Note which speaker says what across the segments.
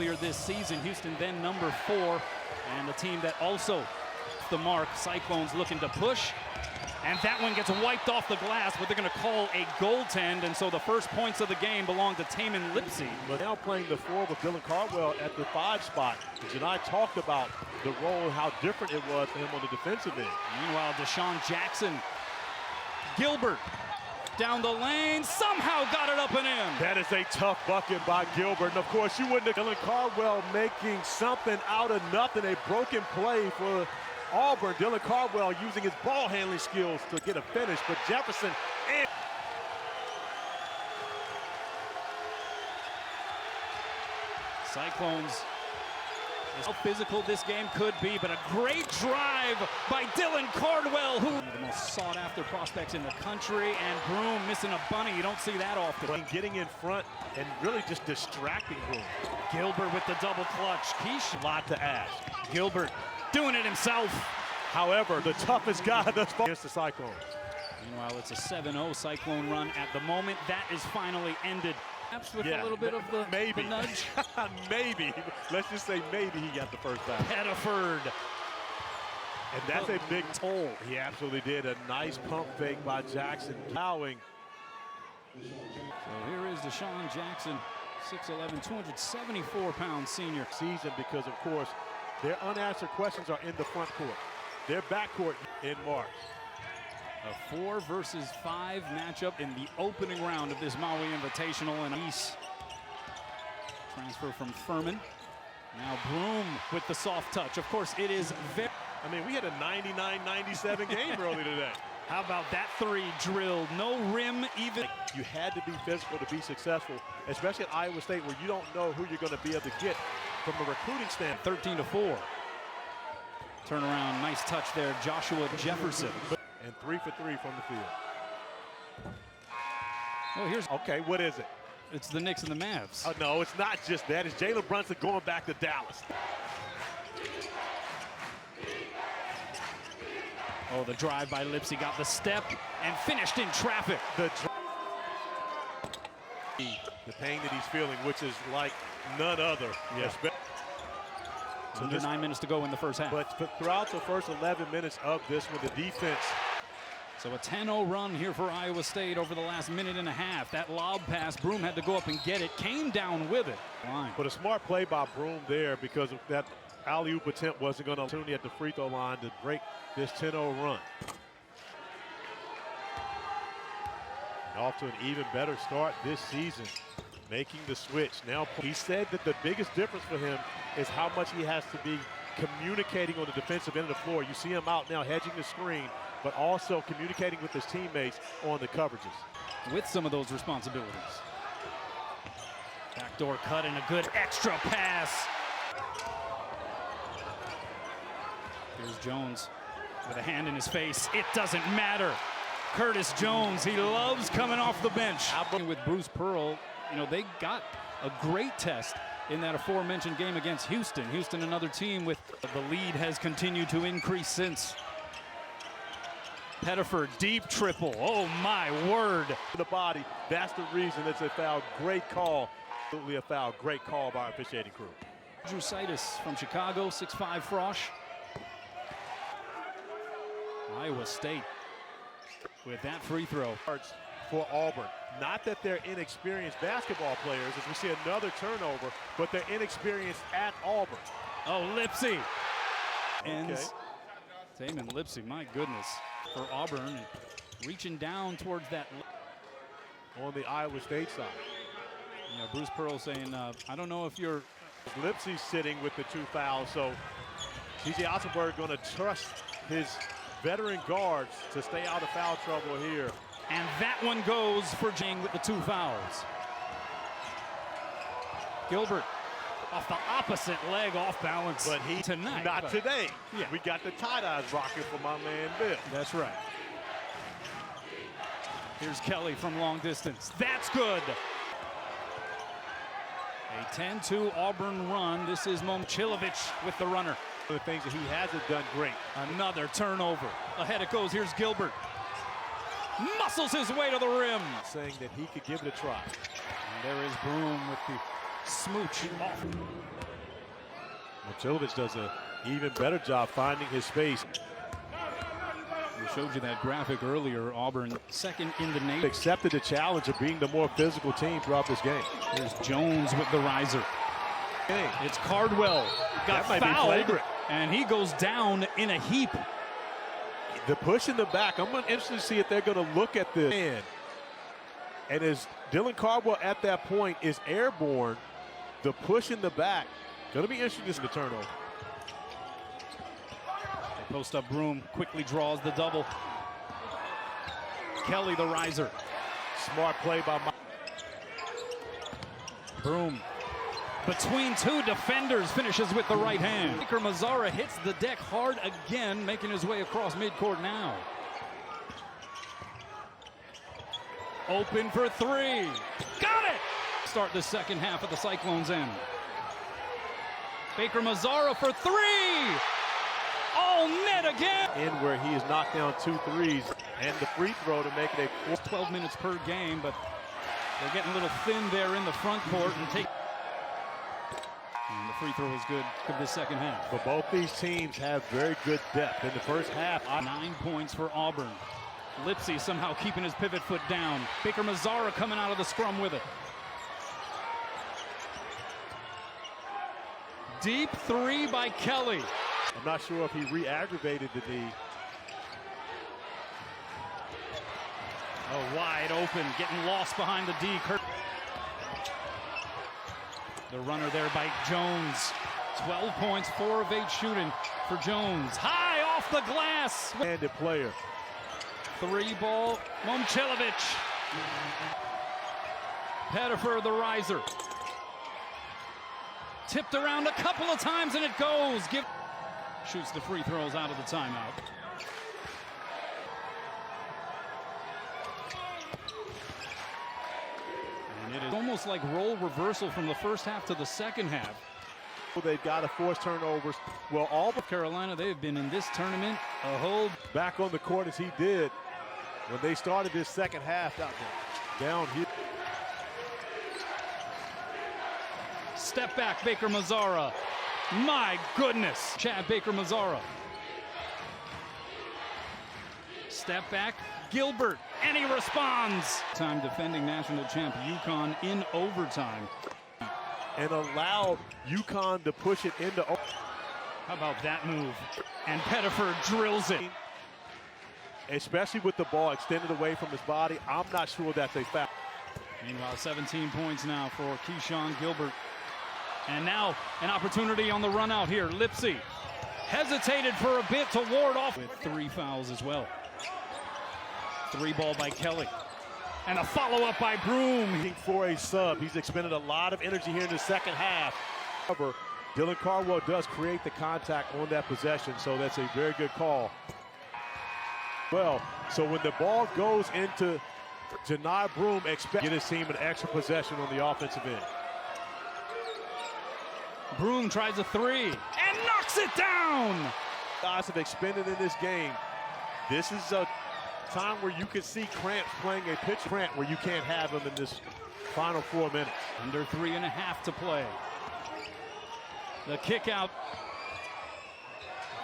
Speaker 1: earlier this season. Houston then number 4, and a team that also the mark. Cyclones looking to push, and that one gets wiped off the glass, but they're going to call a goaltend, and so the first points of the game belong to Taman Lipsy.
Speaker 2: But now playing the 4 with Dylan Cardwell at the 5 spot. And I talked about the role, how different it was for him on the defensive end.
Speaker 1: Meanwhile, Deshaun Jackson, Gilbert down the lane, somehow got it up and in.
Speaker 2: That is a tough bucket by Gilbert. And of course, you wouldn't have Dylan Cardwell making something out of nothing. A broken play for Auburn. Dylan Cardwell using his ball handling skills to get a finish, but Jefferson and
Speaker 1: Cyclones, how physical this game could be, but a great drive by Dylan Cardwell, who one of the most sought-after prospects in the country, and Broom missing a bunny. You don't see that often.
Speaker 2: But getting in front and really just distracting Broom.
Speaker 1: Gilbert with the double clutch. Keish,
Speaker 2: A lot to ask.
Speaker 1: Gilbert doing it himself.
Speaker 2: However, the toughest guy thus far against the Cyclones.
Speaker 1: Meanwhile, it's a 7-0 Cyclone run at the moment. That is finally ended. Perhaps with a little bit of the nudge.
Speaker 2: Maybe. Let's just say maybe he got the first time.
Speaker 1: Pettiford.
Speaker 2: And that's a big toll. He absolutely did. A nice pump fake by Jackson. Allowing.
Speaker 1: So here is Deshaun Jackson, 6'11", 274-pound senior.
Speaker 2: Season because, of course, their unanswered questions are in the front court. Their backcourt in March.
Speaker 1: A 4 versus 5 matchup in the opening round of this Maui Invitational, and East transfer from Furman. Now Broom with the soft touch. Of course, it is very...
Speaker 2: I mean, we had a 99-97 game early today.
Speaker 1: How about that 3 drilled? No rim even.
Speaker 2: You had to be physical to be successful, especially at Iowa State, where you don't know who you're going to be able to get from a recruiting standpoint.
Speaker 1: 13-4. Turnaround, nice touch there, Joshua Jefferson.
Speaker 2: And 3 for 3 from the field.
Speaker 1: Oh, here's...
Speaker 2: Okay, what is it?
Speaker 1: It's the Knicks and the Mavs.
Speaker 2: Oh, no, it's not just that. It's Jalen Brunson going back to Dallas.
Speaker 1: Oh, the drive by Lipsy got the step and finished in traffic.
Speaker 2: The pain that he's feeling, which is like none other.
Speaker 1: Yeah. So under 9 minutes to go in the first half.
Speaker 2: But throughout the first 11 minutes of this one, the defense.
Speaker 1: So a 10-0 run here for Iowa State over the last minute and a half. That lob pass, Broom had to go up and get it, came down with it.
Speaker 2: But a smart play by Broom there, because of that alley-oop attempt wasn't going to opportunity at the free throw line to break this 10-0 run. And off to an even better start this season, making the switch. Now, he said that the biggest difference for him is how much he has to be communicating on the defensive end of the floor. You see him out now hedging the screen, but also communicating with his teammates on the coverages.
Speaker 1: With some of those responsibilities. Backdoor cut and a good extra pass. Here's Jones with a hand in his face. It doesn't matter. Curtis Jones, he loves coming off the bench. With Bruce Pearl, you know, they got a great test in that aforementioned game against Houston. Houston, another team with the lead has continued to increase since. Pettiford, deep triple. Oh my word.
Speaker 2: The body, that's the reason it's a foul. Great call. Absolutely a foul. Great call by our officiating crew.
Speaker 1: Drusitis from Chicago, 6'5" Frosh. Iowa State with that free throw.
Speaker 2: For Auburn. Not that they're inexperienced basketball players, as we see another turnover, but they're inexperienced at Auburn.
Speaker 1: Oh, Lipsy. Ends. Taman Lipsy, my goodness, for Auburn. And reaching down towards that.
Speaker 2: On the Iowa State side.
Speaker 1: Yeah, Bruce Pearl saying, I don't know if you're...
Speaker 2: Lipsy's sitting with the 2 fouls, so T.J. Otzelberg going to trust his veteran guards to stay out of foul trouble here.
Speaker 1: And that one goes for Jing with the 2 fouls. Gilbert off the opposite leg, off balance.
Speaker 2: But he
Speaker 1: tonight.
Speaker 2: Not today.
Speaker 1: Yeah.
Speaker 2: We got the tie-dyes rocking for my man Bill.
Speaker 1: That's right. Here's Kelly from long distance. That's good. A 10-2 Auburn run. This is Momcilovic with the runner.
Speaker 2: One of the things that he hasn't done great.
Speaker 1: Another turnover. Ahead it goes. Here's Gilbert. Muscles his way to the rim.
Speaker 2: Saying that he could give it a try.
Speaker 1: And there is Broom with the smooch off.
Speaker 2: Momcilovic does an even better job finding his space.
Speaker 1: We showed you that graphic earlier. Auburn second in the nation.
Speaker 2: Accepted the challenge of being the more physical team throughout this game.
Speaker 1: Here's Jones with the riser. It's Cardwell. Got fouled, and he goes down in a heap.
Speaker 2: The push in the back, I'm interested to see if they're going to look at this. And as Dylan Cardwell at that point is airborne, the push in the back, going to be interesting to see the turnover.
Speaker 1: They post up Broom, quickly draws the double. Kelly the riser.
Speaker 2: Smart play by
Speaker 1: Broom. Between two defenders, finishes with the right hand. Baker Mazzara hits the deck hard again, making his way across midcourt now. Open for three. Got it! Start the second half of the Cyclones end. Baker Mazzara for three! All net again!
Speaker 2: In where he has knocked down 2 threes and the free throw to make it a
Speaker 1: 12 minutes per game, but they're getting a little thin there in the front court and take. And the free throw is good for the second half.
Speaker 2: But both these teams have very good depth. In the first half,
Speaker 1: 9 points for Auburn. Lipsy somehow keeping his pivot foot down. Baker Mazzara coming out of the scrum with it. Deep three by Kelly.
Speaker 2: I'm not sure if he re-aggravated the knee.
Speaker 1: Oh, wide open, getting lost behind the D. The runner there by Jones. 12 points, 4 of 8 shooting for Jones. High off the glass.
Speaker 2: Handed player.
Speaker 1: 3 ball, Momcilovic. Pettifer the riser. Tipped around a couple of times and it goes. Shoots the free throws out of the timeout. And it is almost like role reversal from the first half to the second half.
Speaker 2: They've got to force turnovers. Well, Auburn,
Speaker 1: Carolina, they've been in this tournament a whole
Speaker 2: back on the court as he did when they started this second half down here.
Speaker 1: Step back, Baker Mazzara. My goodness. Chad Baker Mazzara. Step back, Gilbert, and he responds. Time defending national champ UConn in overtime.
Speaker 2: And allowed UConn to push it into.
Speaker 1: How about that move? And Pettifer drills it.
Speaker 2: Especially with the ball extended away from his body, I'm not sure that's a foul.
Speaker 1: Meanwhile, 17 points now for Keyshawn Gilbert. And now an opportunity on the run out here. Lipsy hesitated for a bit to ward off with 3 fouls as well. 3 ball by Kelly. And a follow-up by Broom.
Speaker 2: For a sub, he's expended a lot of energy here in the second half. However, Dylan Cardwell does create the contact on that possession, so that's a very good call. Well, so when the ball goes into Janai Broom, expect get his team an extra possession on the offensive end.
Speaker 1: Broom tries a 3 and knocks it down.
Speaker 2: Guys have expended in this game. This is a time where you could see Cramps playing a pitch cramp where you can't have him in this final 4 minutes.
Speaker 1: Under 3.5 to play. The kick out.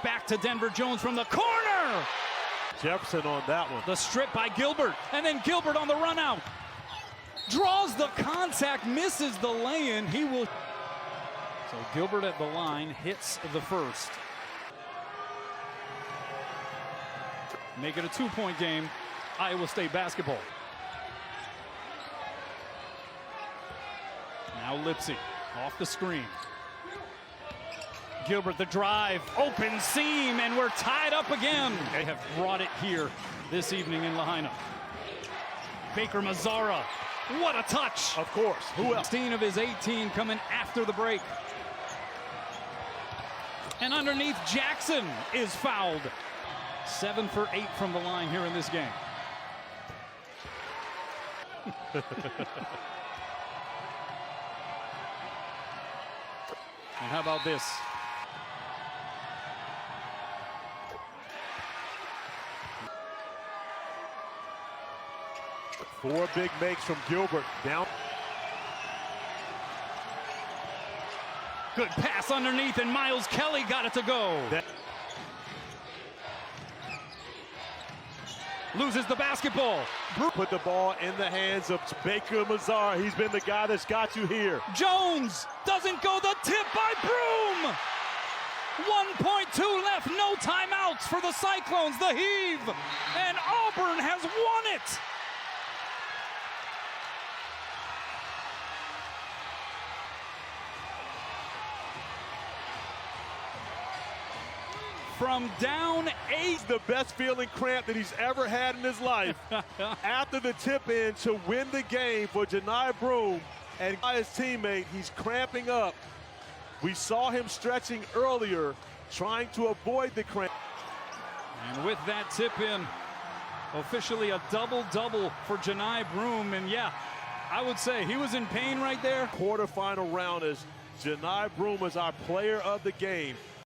Speaker 1: Back to Denver Jones from the corner.
Speaker 2: Jefferson on that one.
Speaker 1: The strip by Gilbert, and then Gilbert on the run out. Draws the contact, misses the lay-in. He will. So Gilbert at the line hits the first. Make it a 2-point game. Iowa State basketball. Now Lipsy off the screen. Gilbert the drive, open seam, and we're tied up again. They have brought it here this evening in Lahaina. Baker Mazzara, what a touch.
Speaker 2: Of course, who else?
Speaker 1: 16 of his 18 coming after the break. And underneath, Jackson is fouled. 7 for 8 from the line here in this game. And how about this?
Speaker 2: Four big makes from Gilbert. Down.
Speaker 1: Good pass underneath, and Miles Kelly got it to go. Loses the basketball.
Speaker 2: Put the ball in the hands of Baker Mazar. He's been the guy that's got you here.
Speaker 1: Jones doesn't go, the tip by Broom. 1.2 left, no timeouts for the Cyclones, the heave, and Auburn has won it. From down 8.
Speaker 2: The best feeling cramp that he's ever had in his life. After the tip in to win the game for Janai Broom and his teammate, he's cramping up. We saw him stretching earlier, trying to avoid the cramp.
Speaker 1: And with that tip in, officially a double-double for Janai Broom. And yeah, I would say he was in pain right there.
Speaker 2: Quarterfinal round as Janai Broom is our player of the game.